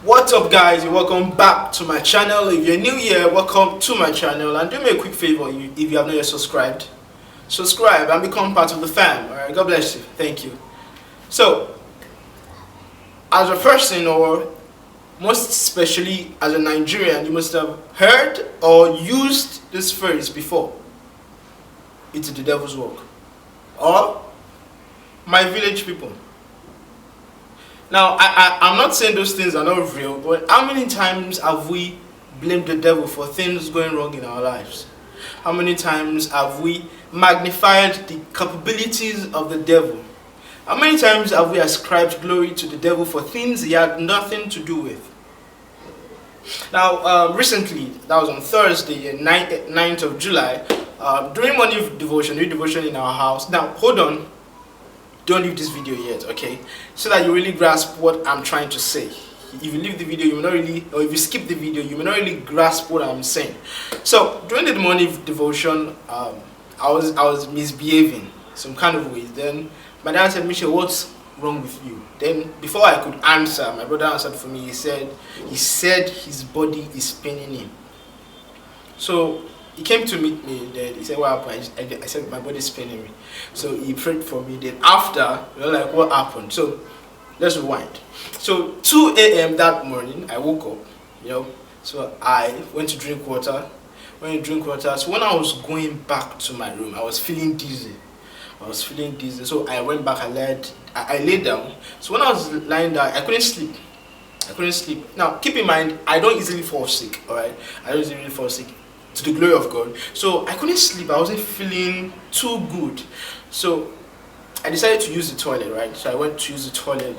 What's up guys, and welcome back to my channel. If you're new here, welcome to my channel, and do me a quick favor, if you have not yet subscribed, subscribe and become part of the fam. Alright, God bless you. Thank you. So, as a person, or most especially as a Nigerian, you must have heard or used this phrase before. It's the devil's work, or my village people. Now, I'm not saying those things are not real, but how many times have we blamed the devil for things going wrong in our lives? How many times have we magnified the capabilities of the devil? How many times have we ascribed glory to the devil for things he had nothing to do with? Now, recently, that was on Thursday, 9th of July, during morning devotion, in our house. Now, hold on. Don't leave this video yet, okay? So that you really grasp what I'm trying to say. If you leave the video, you may not really, or if you skip the video, you may not really grasp what I'm saying. So during the morning devotion, I was misbehaving some kind of ways. Then my dad said, "Michelle, what's wrong with you?" Then before I could answer, my brother answered for me. He said his body is paining him. So he came to meet me. Then he said, "What happened?" I said, "My body's paining me." So he prayed for me. Then after, like, what happened? So let's rewind. So 2 a.m. that morning, I woke up. So I went to drink water. So when I was going back to my room, I was feeling dizzy. So I went back. I laid down. So when I was lying down, I couldn't sleep. Now keep in mind, I don't easily fall sick. All right, I don't easily fall sick, to the glory of God. So I couldn't sleep. I wasn't feeling too good. So I decided to use the toilet, right? So I went to use the toilet.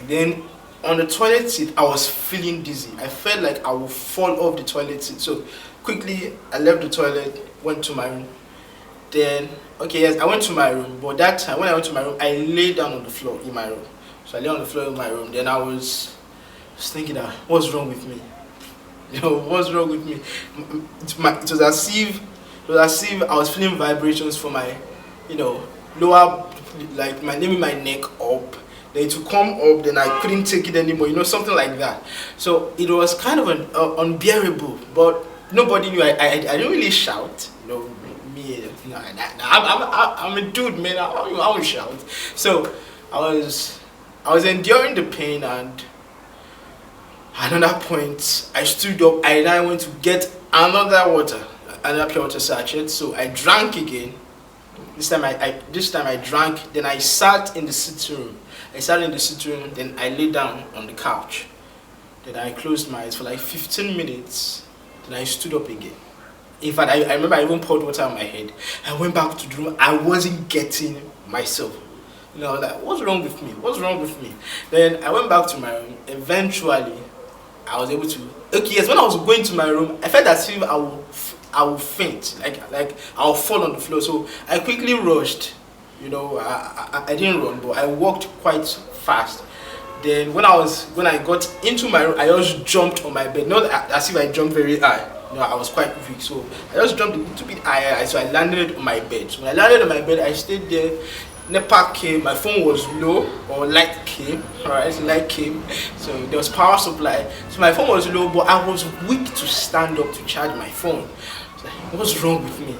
Then on the toilet seat, I was feeling dizzy. I felt like I would fall off the toilet seat. So quickly, I left the toilet, went to my room. Then, I went to my room. But that time, when I went to my room, I lay down on the floor in my room. So I lay on the floor in my room. Then I was thinking, what's wrong with me? What's wrong with me? It was as if I was feeling vibrations from my, lower, like my neck up. Then it would come up. Then I couldn't take it anymore. Something like that. So it was kind of unbearable. But nobody knew. I didn't really shout. I'm a dude, man. I won't shout. So I was enduring the pain, and at that point, I stood up. I went to get another pure water sachet. So I drank again. This time I drank. Then I sat in the sitting room. Then I lay down on the couch. Then I closed my eyes for like 15 minutes. Then I stood up again. In fact, I remember I even poured water on my head. I went back to the room. I wasn't getting myself. Like, what's wrong with me? Then I went back to my room. Eventually, I was able to. When I was going to my room, I felt as if I will faint, like I'll fall on the floor. So I quickly rushed. I didn't run, but I walked quite fast. Then when I got into my room, I just jumped on my bed. Not as if I jumped very high. I was quite weak, so I just jumped a little bit higher. So I landed on my bed. So when I landed on my bed, I stayed there. NEPA came, my phone was low, or light came, alright, light came, so there was power supply, so my phone was low, but I was weak to stand up to charge my phone. So, what's wrong with me?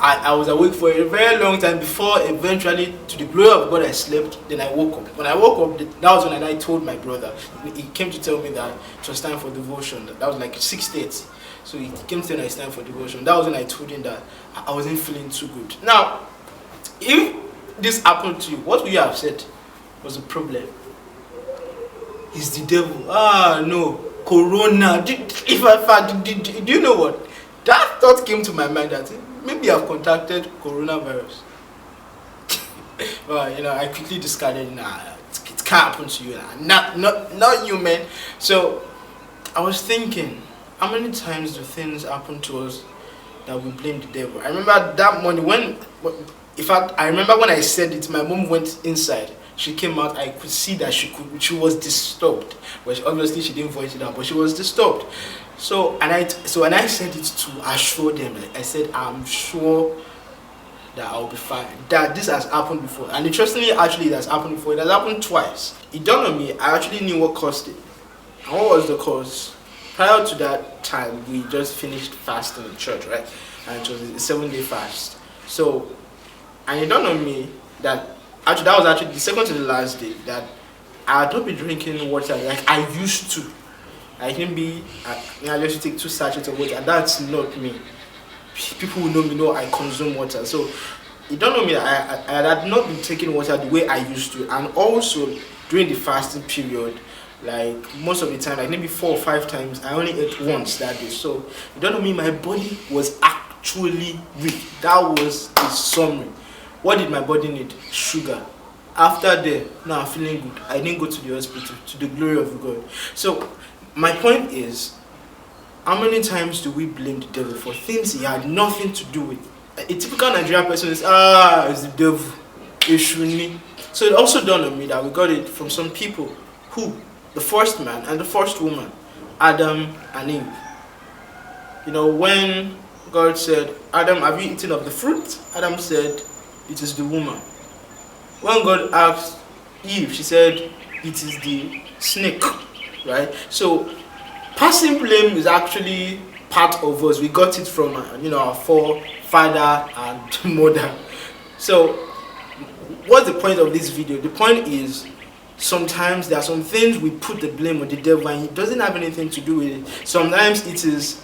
I was awake for a very long time before eventually, to the glory of God, I slept. Then I woke up. When I woke up, that was when I told my brother. He came to tell me that it was time for devotion. That was like 6:30. So he came to tell me it's time for devotion. That was when I told him that I wasn't feeling too good. Now, if this happened to you, what would you have said was the problem? It's the devil. No, Corona. Do you know what? That thought came to my mind that maybe I've contacted coronavirus. Well, I quickly discarded. It can't happen to you. Not you, man. So I was thinking, how many times do things happen to us that we blame the devil? I remember that morning in fact, I remember when I said it, my mom went inside. She came out. I could see that she was disturbed. But obviously she didn't voice it out, but she was disturbed. So when I said it to assure them, I said, I'm sure that I'll be fine. That this has happened before. And interestingly, actually, it has happened before. It has happened twice. It dawned on me, I actually knew what caused it. And what was the cause? Prior to that time, we just finished fasting in church, right? And it was a 7-day fast. So, and it dawned on me that actually that was actually the second to the last day that I don't be drinking water like I used to. I can be, I just take 2 sachets of water, and that's not me. People who know me know I consume water. So it don't know me that I had not been taking water the way I used to, and also during the fasting period, like most of the time, like maybe 4 or 5 times, I only ate once that day. So it don't know me, my body was actually weak. That was the summary. What did my body need? Sugar. After that, now I'm feeling good. I didn't go to the hospital, to the glory of God. So my point is, how many times do we blame the devil for things he had nothing to do with? A typical Nigerian person is, it's the devil. Ishuni. So it also dawned on me that we got it from some people who, the first man and the first woman, Adam and Eve. You know, when God said, Adam, have you eaten of the fruit? Adam said, it is the woman. When God asked Eve, she said, it is the snake, right? So passing blame is actually part of us. We got it from our forefather and mother. So what's the point of this video? The point is, sometimes there are some things we put the blame on the devil and it doesn't have anything to do with it. Sometimes it is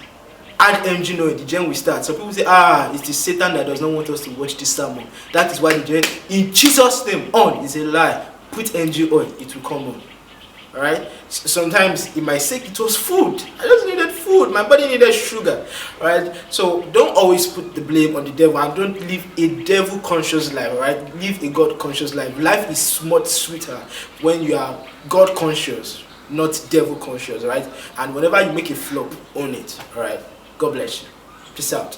add engine oil, the gen we start. So people say, it's the Satan that does not want us to watch this sermon. That is why the gen, in Jesus' name, on is a lie. Put engine oil, it will come on. Alright? Sometimes it might say it was food. I just needed food. My body needed sugar. Alright? So don't always put the blame on the devil and don't live a devil conscious life. Alright? Live a God conscious life. Life is much sweeter when you are God conscious, not devil conscious. Right? And whenever you make a flop, own it. Alright? God bless you. Peace out.